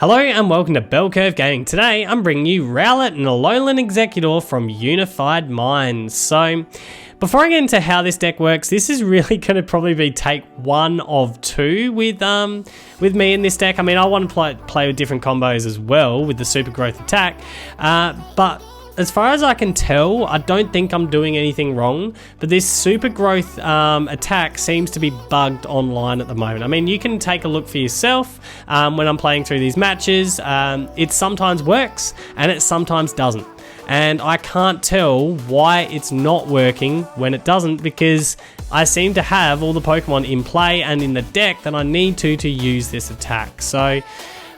Hello and welcome to Bell Curve Gaming. Today I'm bringing you Rowlett Alolan Exeggutor from Unified Minds. So before I get into how this deck works, this is really going to probably be take one of two with me in this deck. I mean, I want to play with different combos as well with the super growth attack, but as far as I can tell, I don't think I'm doing anything wrong, but this super growth attack seems to be bugged online at the moment. I mean, you can take a look for yourself when I'm playing through these matches. It sometimes works and it sometimes doesn't. And I can't tell why it's not working when it doesn't, because I seem to have all the Pokemon in play and in the deck that I need to use this attack. So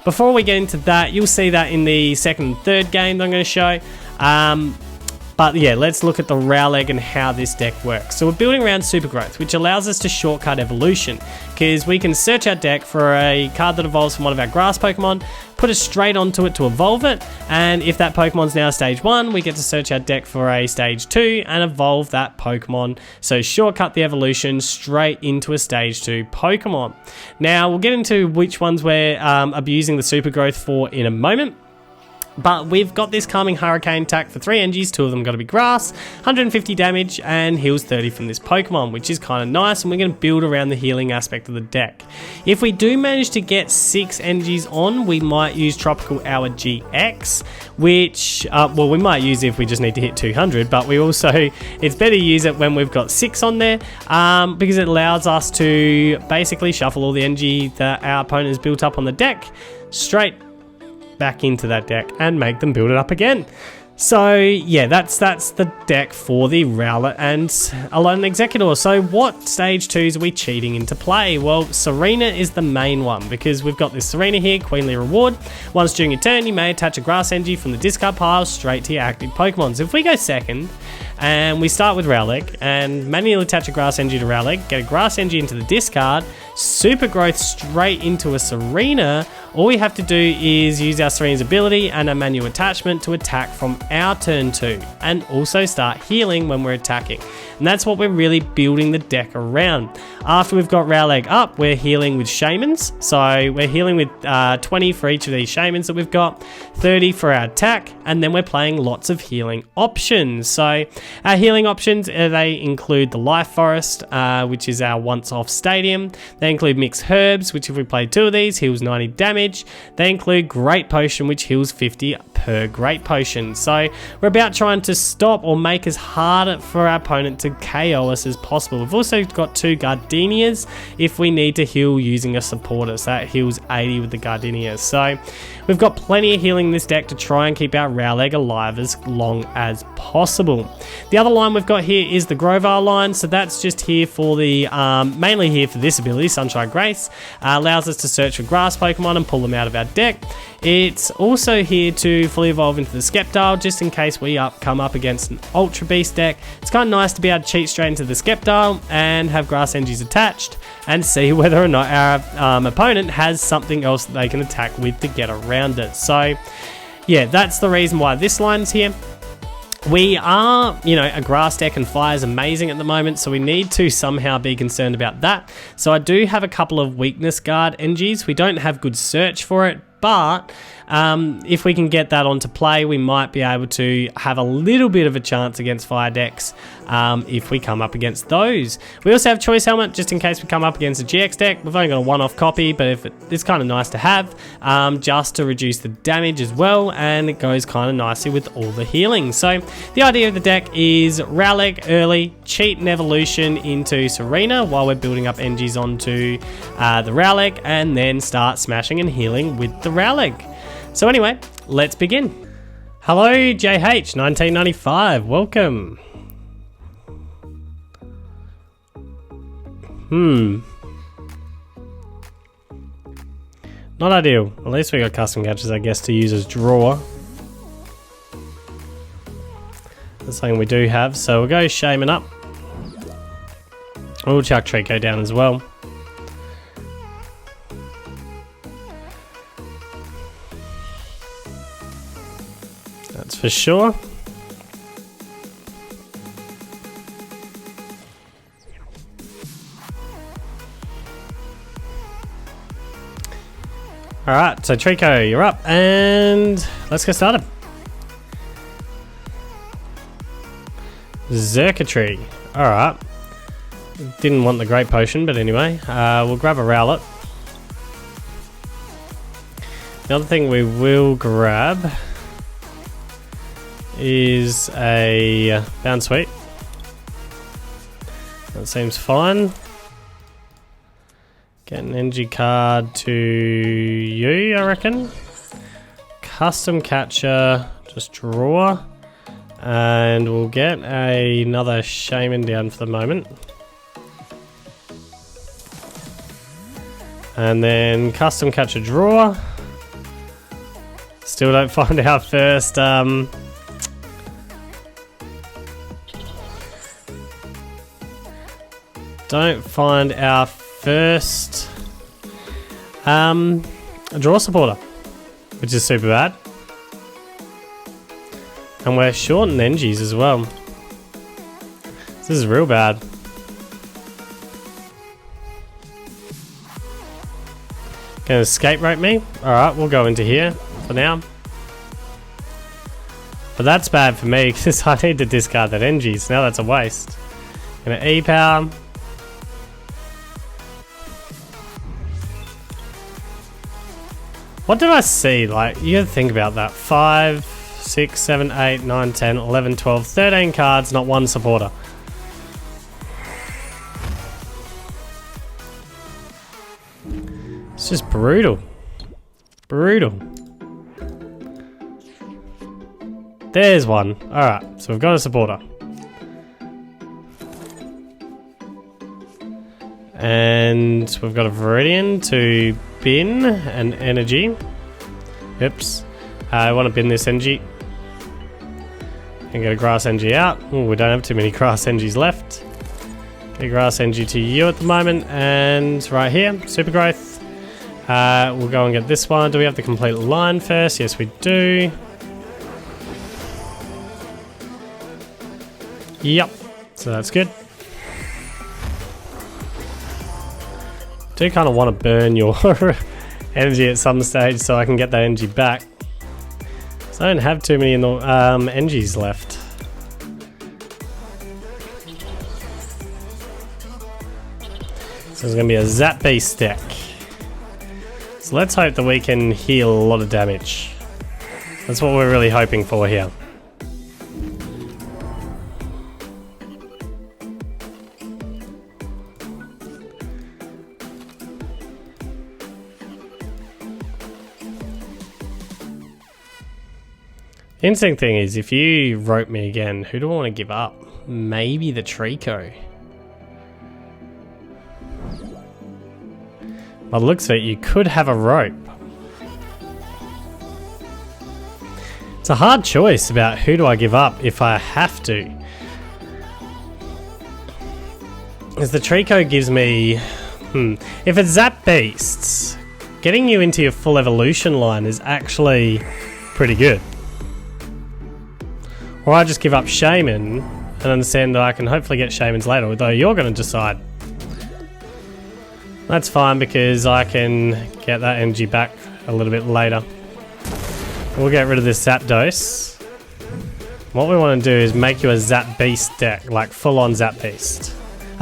before we get into that, you'll see that in the second and third game that I'm going to show. But yeah, let's look at the Rowleggs and how this deck works. So we're building around Super Growth, which allows us to shortcut evolution, because we can search our deck for a card that evolves from one of our grass Pokemon, put it straight onto it to evolve it, and if that Pokemon's now stage 1, we get to search our deck for a stage 2 and evolve that Pokemon. So shortcut the evolution straight into a stage 2 Pokemon. Now we'll get into which ones we're abusing the Super Growth for in a moment. But we've got this Calming Hurricane attack for 3 energies, 2 of them got to be grass, 150 damage and heals 30 from this Pokemon, which is kind of nice, and we're going to build around the healing aspect of the deck. If we do manage to get 6 energies on, we might use Tropical Hour GX, which, well, we might use it if we just need to hit 200, but we also, it's better to use it when we've got 6 on there, because it allows us to basically shuffle all the energy that our opponent has built up on the deck straight back into that deck and make them build it up again. So yeah, that's the deck for the Rowlett and Alolan Exeggutor. So what stage 2s are we cheating into play? Well, Tsareena is the main one, because we've got this Tsareena here, Queenly Reward. Once during your turn, you may attach a grass energy from the discard pile straight to your active Pokemon. So if we go second and we start with Rowleggs and manually attach a grass energy to Rowleggs, get a grass energy into the discard, super growth straight into a Tsareena, all we have to do is use our Tsareena's ability and a manual attachment to attack from our turn 2, and also start healing when we're attacking. And that's what we're really building the deck around. After we've got Rowleggs up, we're healing with Shaymins. So we're healing with 20 for each of these Shaymins that we've got, 30 for our attack, and then we're playing lots of healing options. So our healing options, they include the Life Forest, which is our once-off stadium. They include Mixed Herbs, which if we play 2 of these, heals 90 damage. They include Great Potion, which heals 50 per Great Potion. So we're about trying to stop or make as hard for our opponent to KO us as possible. We've also got 2 Gardenias if we need to heal using a supporter. So that heals 80 with the Gardenia. So we've got plenty of healing in this deck to try and keep our Rowleggs alive as long as possible. The other line we've got here is the Grovyle line. So that's just here for the, mainly here for this ability, Sunshine Grace. Allows us to search for grass Pokemon and pull them out of our deck. It's also here to fully evolve into the Sceptile, just in case we come up against an Ultra Beast deck. It's kind of nice to be able to cheat straight into the Sceptile and have grass energies attached and see whether or not our opponent has something else that they can attack with to get around it. So yeah, that's the reason why this line's here. We are, a grass deck and fire is amazing at the moment, so we need to somehow be concerned about that. So I do have a couple of weakness guard energies. We don't have good search for it, but if we can get that onto play, we might be able to have a little bit of a chance against fire decks if we come up against those. We also have Choice Helmet, just in case we come up against a GX deck. We've only got a one-off copy, but it's kind of nice to have, just to reduce the damage as well, and it goes kind of nicely with all the healing. So the idea of the deck is Rowleggs early, cheat an evolution into Tsareena while we're building up energies onto the Rowleggs, and then start smashing and healing with the Rowleggs. So anyway, let's begin. Hello JH1995, welcome. Not ideal. At least we got custom catches, I guess, to use as draw. That's something we do have. So we'll go Shaymin up. We'll chuck Treecko down as well. That's for sure. Alright, so Treecko, you're up, and let's get started. Exeggutor. Alright. Didn't want the Great Potion, but anyway. We'll grab a Rowlet. The other thing we will grab is a Bounsweet. That seems fine. Get an NG card to you, I reckon. Custom catcher, just draw. And we'll get another Shaymin down for the moment. And then custom catcher draw. Still don't find our first don't find our first draw supporter, which is super bad. And we're short in NGs as well. This is real bad. Gonna escape rope me? Alright, we'll go into here for now. But that's bad for me because I need to discard that NG, so now that's a waste. Gonna E-power. What did I see? Like, you gotta think about that. 5, 6, 7, 8, 9, 10, 11, 12, 13 cards, not one supporter. It's just brutal. Brutal. There's one. Alright, so we've got a supporter. And we've got a Viridian to bin an energy. Oops. I want to bin this energy. And get a grass NG out. Ooh, we don't have too many grass NGs left. Get a grass NG to you at the moment. And right here, super growth. We'll go and get this one. Do we have the complete line first? Yes, we do. Yep. So that's good. Do kind of want to burn your energy at some stage so I can get that energy back. So I don't have too many NGs left. So it's going to be a Zapbeasts deck. So let's hope that we can heal a lot of damage. That's what we're really hoping for here. Interesting thing is, if you rope me again, who do I want to give up? Maybe the Treecko. By the looks of it, you could have a rope. It's a hard choice about who do I give up if I have to. Because the Treecko gives me... If it's Zapbeasts, getting you into your full evolution line is actually pretty good. Or I just give up Shaymin and understand that I can hopefully get Shaymins later, although you're going to decide. That's fine because I can get that energy back a little bit later. We'll get rid of this Zapdos. What we want to do is make you a Zapbeast deck, like full on Zapbeast.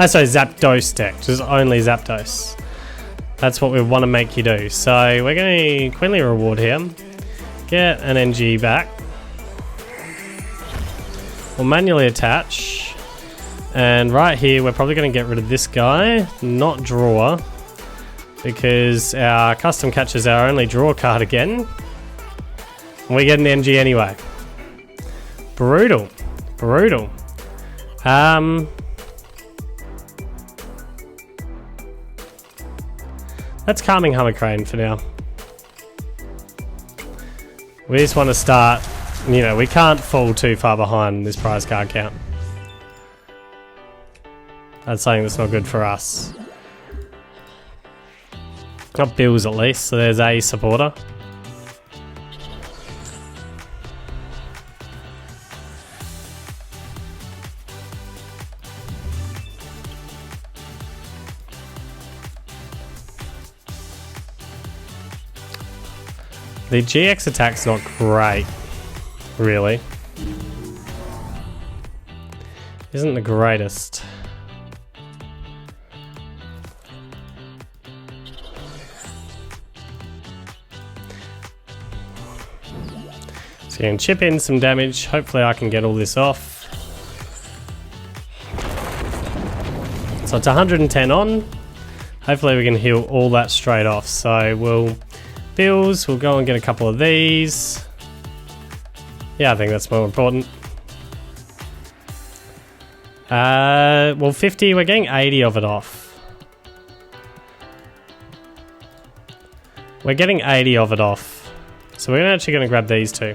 Sorry, Zapdos deck, just only Zapdos. That's what we want to make you do. So we're going to Queenly Reward here. Get an NG back. We'll manually attach. And right here, we're probably going to get rid of this guy, not draw. Because our custom catcher is our only draw card again. And we get an NG anyway. Brutal. Brutal. Let's Calming Hummercrane for now. We just want to start... You know, we can't fall too far behind this prize card count. That's something that's not good for us. Not Bills at least, so there's a supporter. The GX attack's not great, really. Isn't the greatest. So you can chip in some damage. Hopefully I can get all this off. So it's 110 on. Hopefully we can heal all that straight off. So we'll go and get a couple of these. Yeah, I think that's more important. Well, 50, we're getting 80 of it off. We're getting 80 of it off. So we're actually going to grab these two.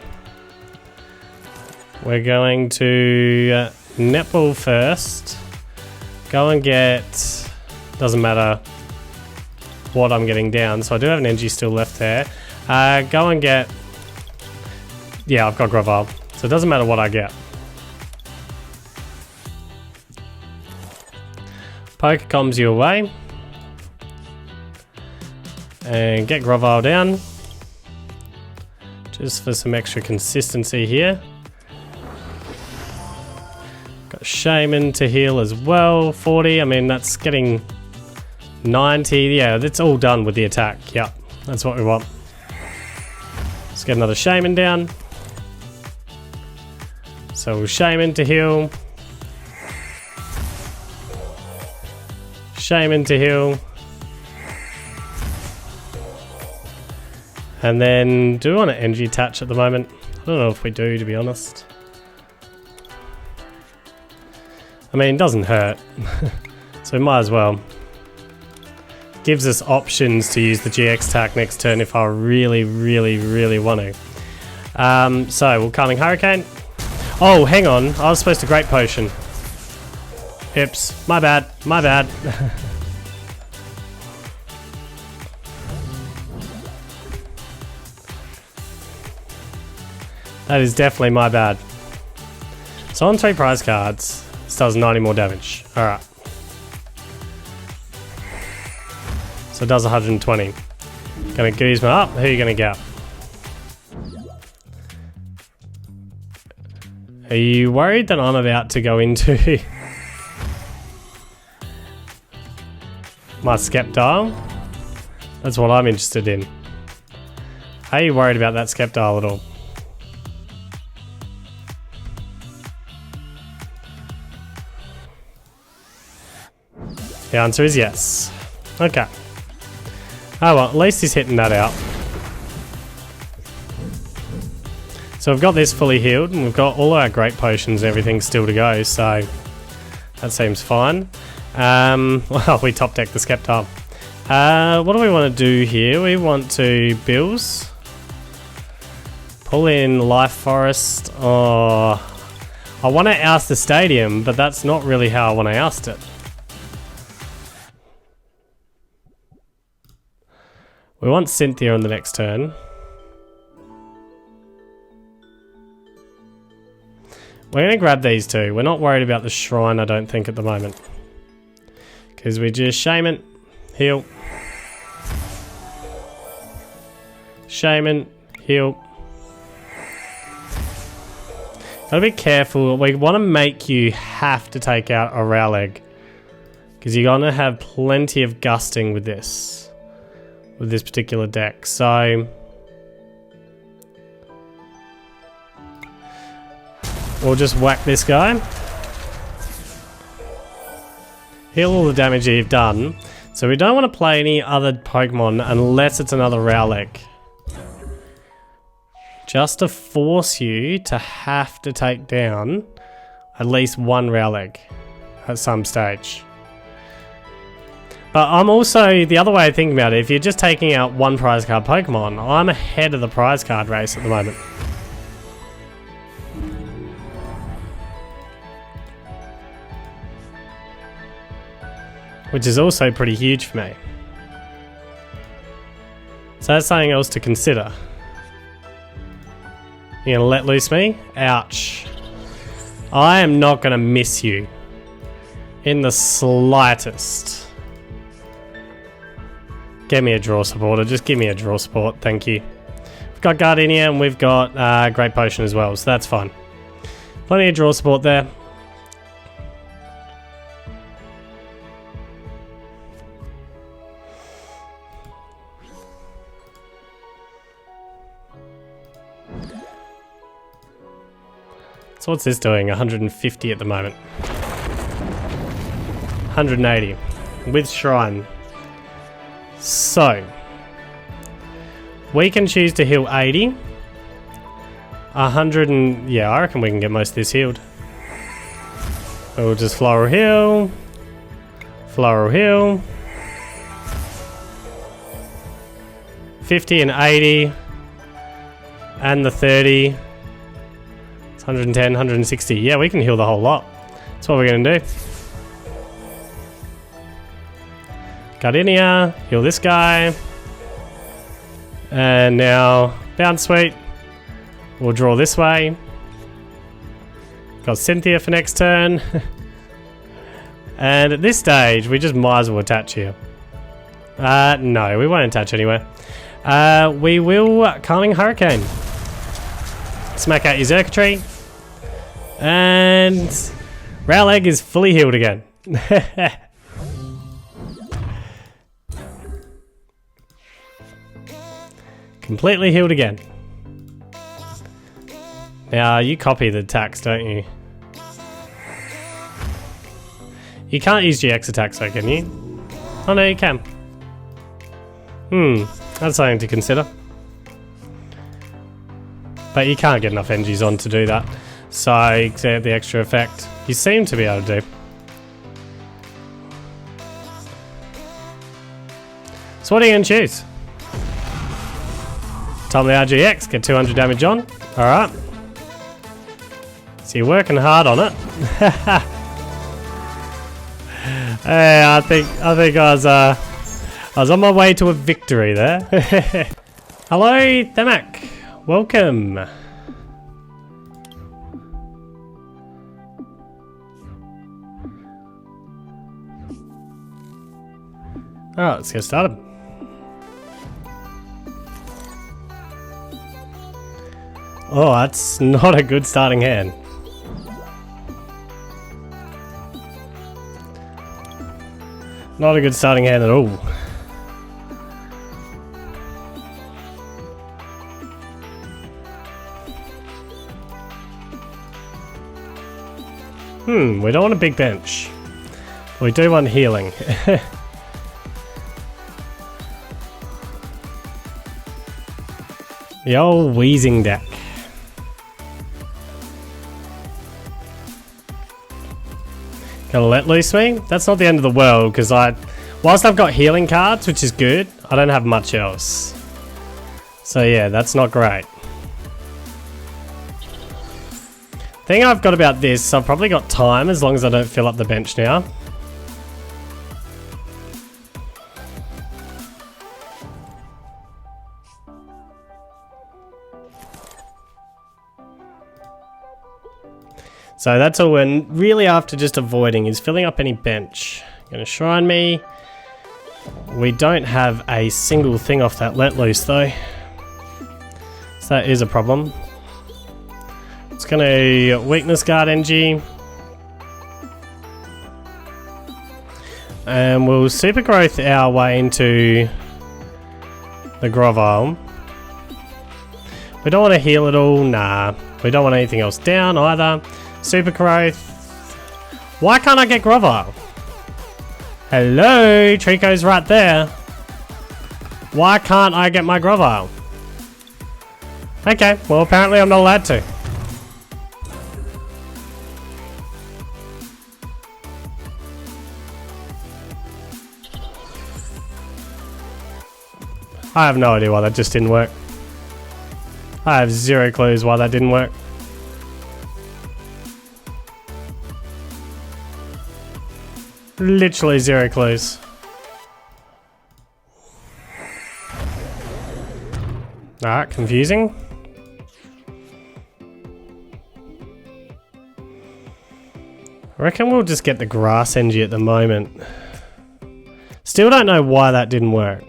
We're going to netball first. Go and get, doesn't matter what I'm getting down. So I do have an energy still left there. Go and get, yeah, I've got Grovyle. So it doesn't matter what I get. Poke comes you away. And get Grovyle down. Just for some extra consistency here. Got Shaymin to heal as well, 40, I mean that's getting 90, yeah, that's all done with the attack, yep, that's what we want. Let's get another Shaymin down. So Shaymin to heal. Shaymin to heal. And then, do we want an energy attach at the moment? I don't know if we do, to be honest. I mean, it doesn't hurt, so we might as well. Gives us options to use the GX attack next turn if I really, really, really want to. So, we'll Calming Hurricane. Oh, hang on, I was supposed to Great Potion. Oops, my bad, my bad. That is definitely my bad. So on 3 prize cards, this does 90 more damage. Alright. So it does 120. Gonna Guzma up. Who are you gonna get? Are you worried that I'm about to go into my Sceptile? That's what I'm interested in. Are you worried about that Sceptile at all? The answer is yes. Okay. Oh well, at least he's hitting that out. So we've got this fully healed, and we've got all our Great Potions and everything still to go, so that seems fine. Well, we top deck the Sceptile. What do we want to do here? We want to Bills. Pull in Life Forest. Oh, I want to oust the stadium, but that's not really how I want to oust it. We want Cynthia on the next turn. We're going to grab these two. We're not worried about the shrine, I don't think, at the moment. Because we just Shaymin, heal. Shaymin, heal. Gotta be careful. We want to make you have to take out a Rowleggs. Because you're going to have plenty of gusting with this. With this particular deck, so we'll just whack this guy. Heal all the damage that you've done. So we don't want to play any other Pokemon unless it's another Rowlet. Just to force you to have to take down at least one Rowlet at some stage. But I'm also, the other way of thinking about it, if you're just taking out one prize card Pokemon, I'm ahead of the prize card race at the moment. Which is also pretty huge for me. So that's something else to consider. You're gonna let loose me? Ouch. I am not gonna miss you. In the slightest. Get me a draw supporter. Just give me a draw support. Thank you. We've got Gardenia and we've got Great Potion as well, so that's fine. Plenty of draw support there. So what's this doing? 150 at the moment. 180 with Shrine. So we can choose to heal 80. 100 and yeah, I reckon we can get most of this healed. We'll just floral heal. Floral heal. 50 and 80. And the 30. 110, 160. Yeah, we can heal the whole lot. That's what we're going to do. Gardenia, heal this guy. And now, Bounsweet. We'll draw this way. Got Cynthia for next turn. And at this stage, we just might as well attach here. No, we won't attach anywhere. We will Calming Hurricane. Smack out your Exeggutor. And Rowleggs is fully healed again. Completely healed again. Now you copy the attacks, don't you? You can't use GX attacks though, can you? Oh no, you can. That's something to consider. But you can't get enough NGs on to do that. So, exert the extra effect. You seem to be able to do. So what are you going to choose? Time the RGX, get 200 damage on. Alright. So you're working hard on it. Hey, I think I was on my way to a victory there. Hello, Themak. Welcome. Alright, let's get started. Oh, that's not a good starting hand. Not a good starting hand at all. We don't want a big bench. We do want healing. The old Weezing deck. Gonna let loose me? That's not the end of the world, because whilst I've got healing cards, which is good, I don't have much else. So yeah, that's not great. Thing I've got about this, I've probably got time as long as I don't fill up the bench now. So that's all we're really after, just avoiding is filling up any bench. Gonna Shrine me. We don't have a single thing off that let loose though. So that is a problem. It's gonna weakness guard NG. And we'll super growth our way into the Grovyle. We don't want to heal at all, nah. We don't want anything else down either. Super growth. Why can't I get Grovyle? Hello, Treecko's right there. Why can't I get my Grovyle? Okay, well apparently I'm not allowed to. I have no idea why that just didn't work. I have zero clues why that didn't work. Literally zero clues. Alright, confusing. I reckon we'll just get the grass NG at the moment. Still don't know why that didn't work.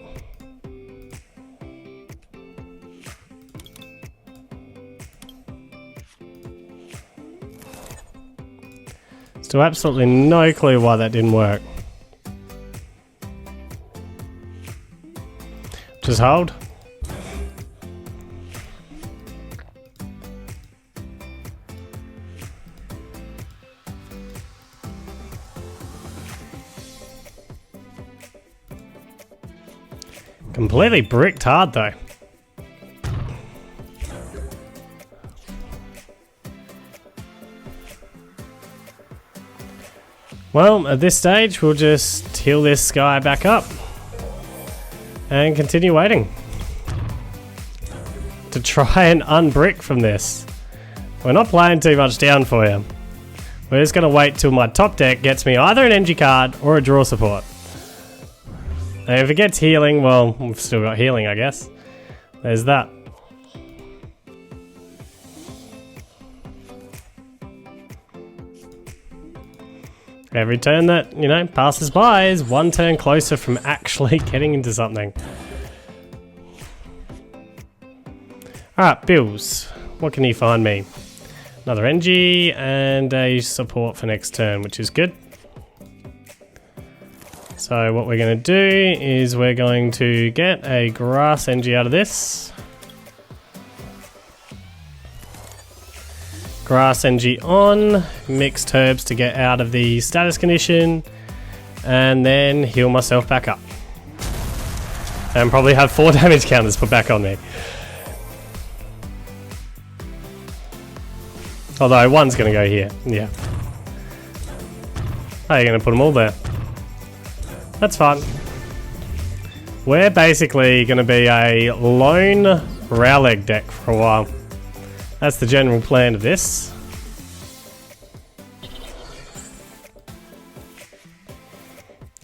Still absolutely no clue why that didn't work. Just hold. Completely bricked hard though. Well, at this stage, we'll just heal this guy back up and continue waiting to try and unbrick from this. We're not playing too much down for you. We're just going to wait till my top deck gets me either an NG card or a draw support. And if it gets healing, well, we've still got healing, I guess. There's that. Every turn that, you know, passes by is one turn closer from actually getting into something. Alright, Bills. What can you find me? Another NG and a support for next turn, which is good. So what we're going to do is we're going to get a Grass NG out of this. Grass NG on, mixed herbs to get out of the status condition, and then heal myself back up. And probably have 4 damage counters put back on me. Although one's going to go here, yeah. Oh, you're going to put them all there. That's fine. We're basically going to be a lone Rowleggs deck for a while. That's the general plan of this.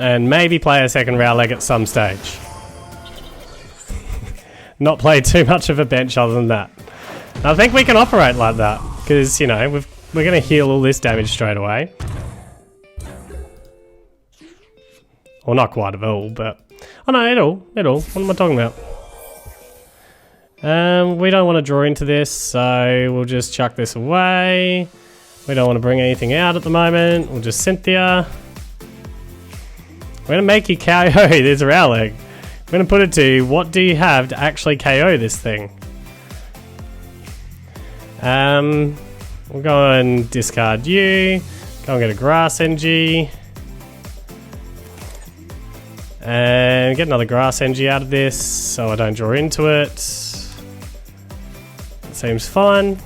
And maybe play a second Rowleggs at some stage. Not play too much of a bench other than that. I think we can operate like that. Because, you know, we're going to heal all this damage straight away. Well, not quite at all, but... Oh no, it all. What am I talking about? We don't want to draw into this, so we'll just chuck this away. We don't want to bring anything out at the moment. We'll just Cynthia. We're going to make you KO this Rowleggs. We're going to put it to, what do you have to actually KO this thing? We'll go and discard you. Go and get a Grass NG. And get another Grass NG out of this, so I don't draw into it. Seems fine.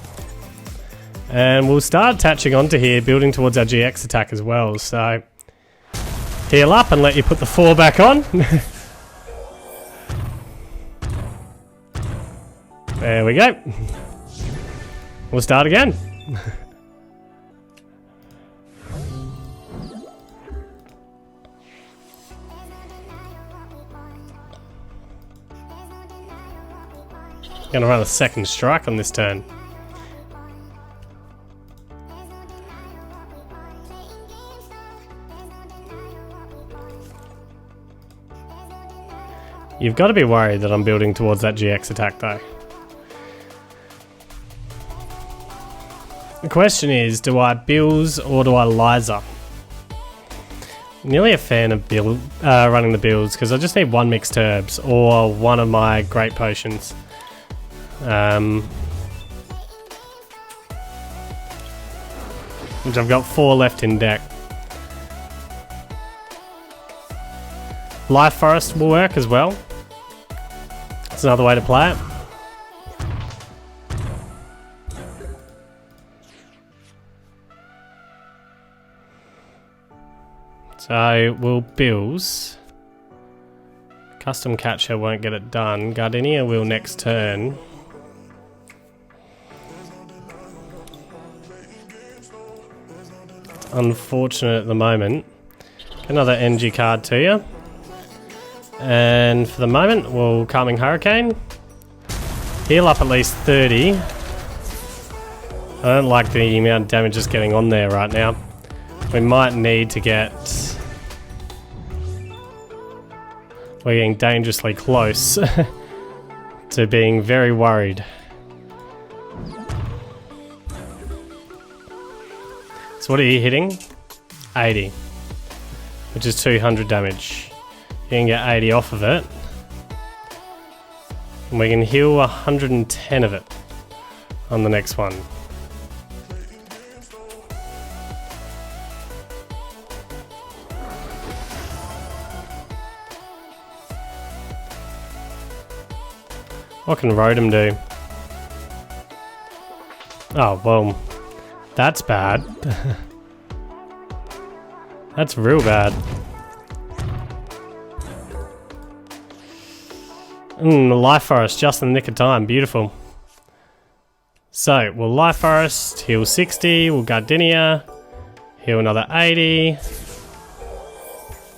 And we'll start attaching onto here, building towards our GX attack as well. So heal up and let you put the 4 back on. There we go. We'll start again. Gonna run a second strike on this turn. You've got to be worried that I'm building towards that GX attack though. The question is, do I Bills or do I Liza? Nearly a fan of running the Bills because I just need 1 mixed herbs or 1 of my Great Potions. Which I've got 4 left in deck. Life Forest will work as well. That's another way to play it. So we'll Bills. Custom Catcher won't get it done. Gardenia will next turn. Unfortunate at the moment. Get another NG card to you. And for the moment, we'll Calming Hurricane. Heal up at least 30. I don't like the amount of damage just getting on there right now. We might need to get... We're getting dangerously close to being very worried. So what are you hitting? 80, which is 200 damage. You can get 80 off of it. And we can heal 110 of it on the next one. What can Rotom do? Oh, well, that's bad. That's real bad. The Life Forest, just in the nick of time. Beautiful. So, we'll Life Forest, heal 60, we'll Gardenia, heal another 80.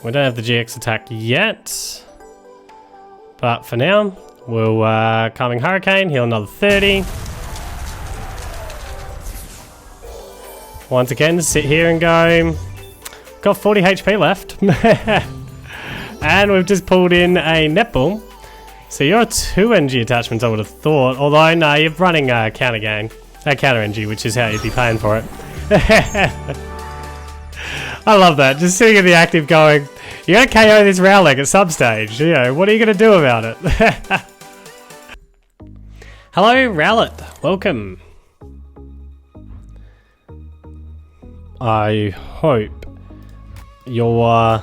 We don't have the GX attack yet. But for now, we'll Calming Hurricane, heal another 30. Once again, sit here and go. Got 40 HP left. And we've just pulled in a Netball. So you're 2 NG attachments, I would have thought. Although, no, you're running a counter game. A counter NG, which is how you'd be paying for it. I love that. Just sitting in the active going, you're going to KO this Rowlegg at some stage. You know, what are you going to do about it? Hello, Rowlet. Welcome. I hope your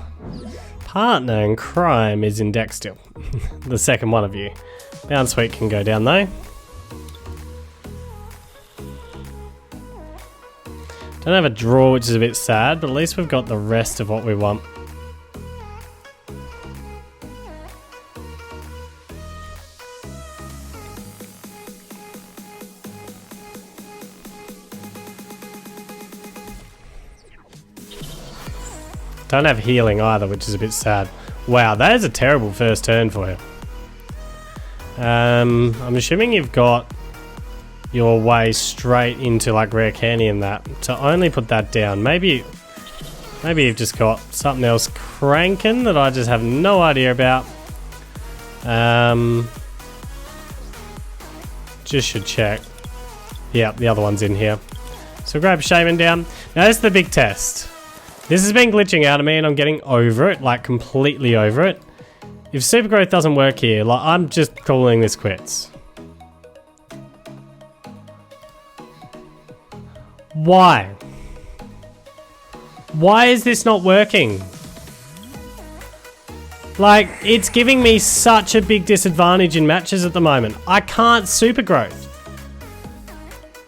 partner in crime is in deck still. The second one of you. Bounsweet can go down though. Don't have a draw, which is a bit sad, but at least we've got the rest of what we want. Don't have healing either, which is a bit sad. Wow, that is a terrible first turn for you. I'm assuming you've got your way straight into like rare candy and that. To only put that down, maybe you've just got something else cranking that I just have no idea about. Just should check. Yeah, the other one's in here. So grab Shaymin down. Now this is the big test. This has been glitching out of me and I'm getting over it, like completely over it. If Super Growth doesn't work here, like I'm just calling this quits. Why? Why is this not working? Like, it's giving me such a big disadvantage in matches at the moment. I can't Super Growth.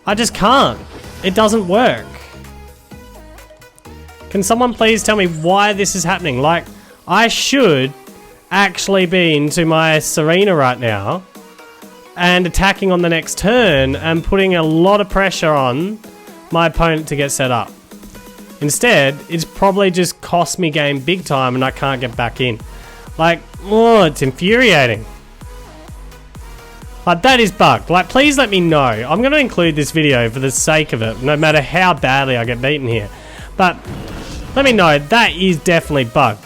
I just can't. It doesn't work. Can someone please tell me why this is happening? Like, I should actually be into my Tsareena right now and attacking on the next turn and putting a lot of pressure on my opponent to get set up. Instead, it's probably just cost me game big time and I can't get back in. Like, oh, it's infuriating. Like, that is bugged. Like, please let me know. I'm going to include this video for the sake of it, no matter how badly I get beaten here. But let me know, that is definitely bugged.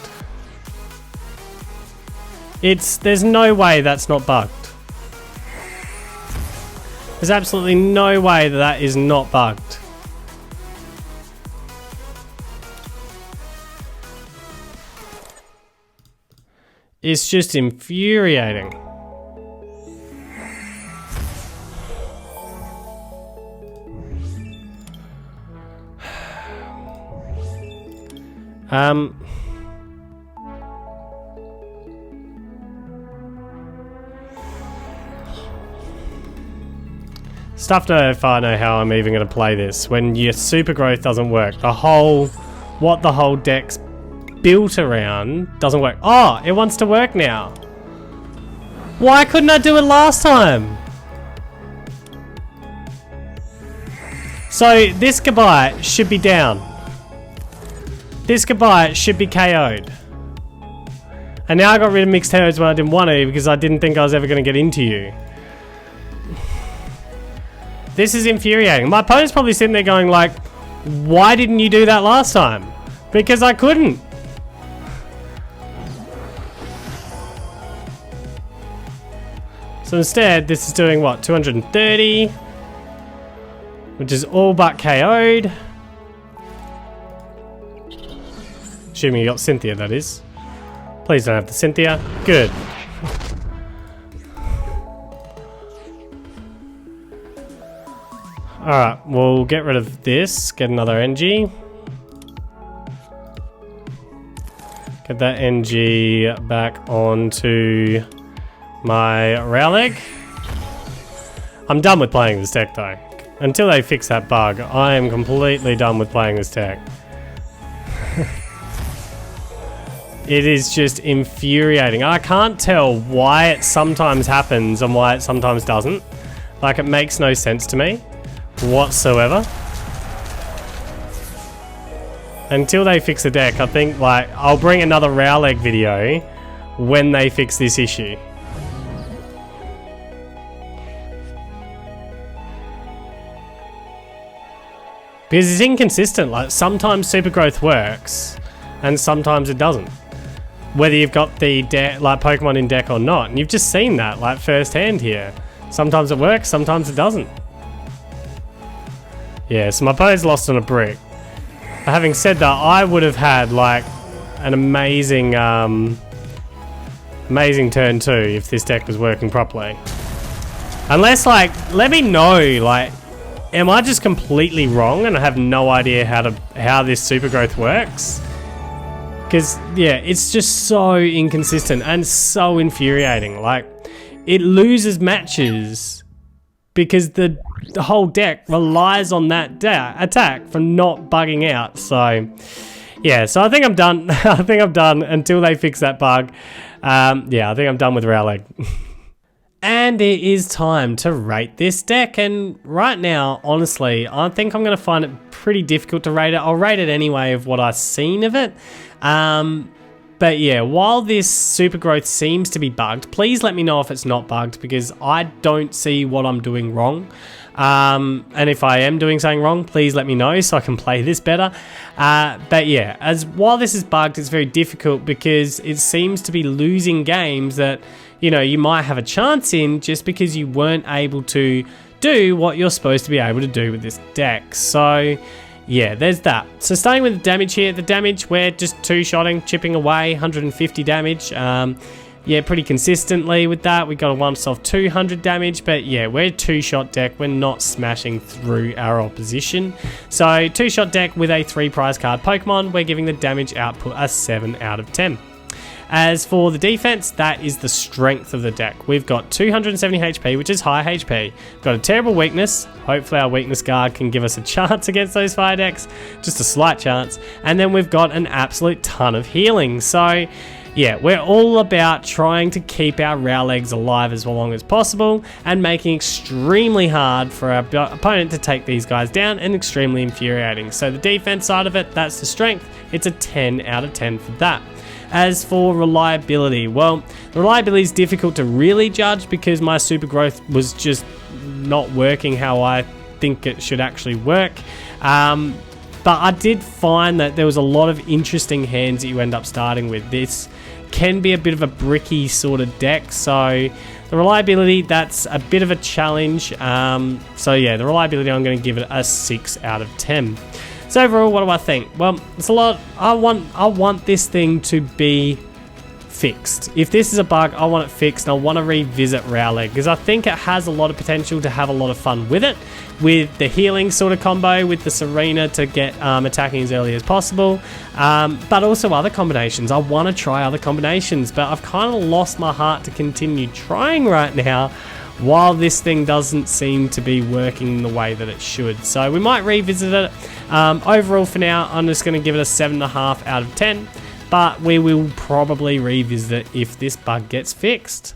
There's no way that's not bugged. There's absolutely no way that that is not bugged. It's just infuriating. Stuff to know if I know how I'm even going to play this. When your Super Growth doesn't work, what the whole deck's built around doesn't work. Oh, it wants to work now. Why couldn't I do it last time? So this Gabite should be down. This Gabite should be KO'd. And now I got rid of Mixed Herds when I didn't want to because I didn't think I was ever going to get into you. This is infuriating. My opponent's probably sitting there going like, why didn't you do that last time? Because I couldn't. So instead, this is doing what, 230? Which is all but KO'd. Assuming you got Cynthia, that is. Please don't have the Cynthia. Good. Alright, we'll get rid of this. Get another NG. Get that NG back onto my Rowlegg. I'm done with playing this deck though. Until they fix that bug, I am completely done with playing this deck. It is just infuriating. I can't tell why it sometimes happens and why it sometimes doesn't. Like, it makes no sense to me whatsoever. Until they fix the deck, I think, like, I'll bring another Rowlegg video when they fix this issue. Because it's inconsistent. Like, sometimes super growth works and sometimes it doesn't. Whether you've got the like Pokemon in deck or not. And you've just seen that, like, firsthand here. Sometimes it works, sometimes it doesn't. Yeah, so my opponent's lost on a brick. But having said that, I would have had, like, an amazing amazing turn 2 if this deck was working properly. Unless, like, let me know, like, am I just completely wrong and I have no idea how this super growth works? Because, yeah, it's just so inconsistent and so infuriating. Like, it loses matches because the whole deck relies on that attack from not bugging out. So, yeah, so I think I'm done. I think I'm done until they fix that bug. Yeah, I think I'm done with Rowlet. And it is time to rate this deck, and right now, honestly, I think I'm going to find it pretty difficult to rate it. I'll rate it anyway of what I've seen of it. But yeah, while this super growth seems to be bugged, please let me know if it's not bugged, because I don't see what I'm doing wrong. And if I am doing something wrong, please let me know so I can play this better. But yeah, while this is bugged, it's very difficult because it seems to be losing games that, you know, you might have a chance in just because you weren't able to do what you're supposed to be able to do with this deck. So yeah, there's that. So starting with the damage here, the damage, we're just two-shotting, chipping away, 150 damage. Yeah, pretty consistently with that. We got a once-off 200 damage, but yeah, we're a two-shot deck. We're not smashing through our opposition. So two-shot deck with a 3 prize card Pokemon, we're giving the damage output a 7 out of 10. As for the defense, that is the strength of the deck. We've got 270 HP, which is high HP. We've got a terrible weakness. Hopefully our weakness guard can give us a chance against those fire decks. Just a slight chance. And then we've got an absolute ton of healing. So yeah, we're all about trying to keep our Rowleggs alive as long as possible and making it extremely hard for our opponent to take these guys down, and extremely infuriating. So the defense side of it, that's the strength. It's a 10 out of 10 for that. As for reliability, well, the reliability is difficult to really judge because my super growth was just not working how I think it should actually work. But I did find that there was a lot of interesting hands that you end up starting with. This can be a bit of a bricky sort of deck, so the reliability, that's a bit of a challenge. So yeah, the reliability, I'm going to give it a 6 out of 10. So overall, what do I think? Well, it's a lot. I want this thing to be fixed. If this is a bug, I want it fixed, and I want to revisit Rowlet because I think it has a lot of potential to have a lot of fun with it, with the healing sort of combo with the Tsareena to get attacking as early as possible, but also other combinations. I want to try other combinations, but I've kind of lost my heart to continue trying right now while this thing doesn't seem to be working the way that it should. So we might revisit it. Overall for now, I'm just going to give it a 7.5 out of 10, but we will probably revisit it if this bug gets fixed.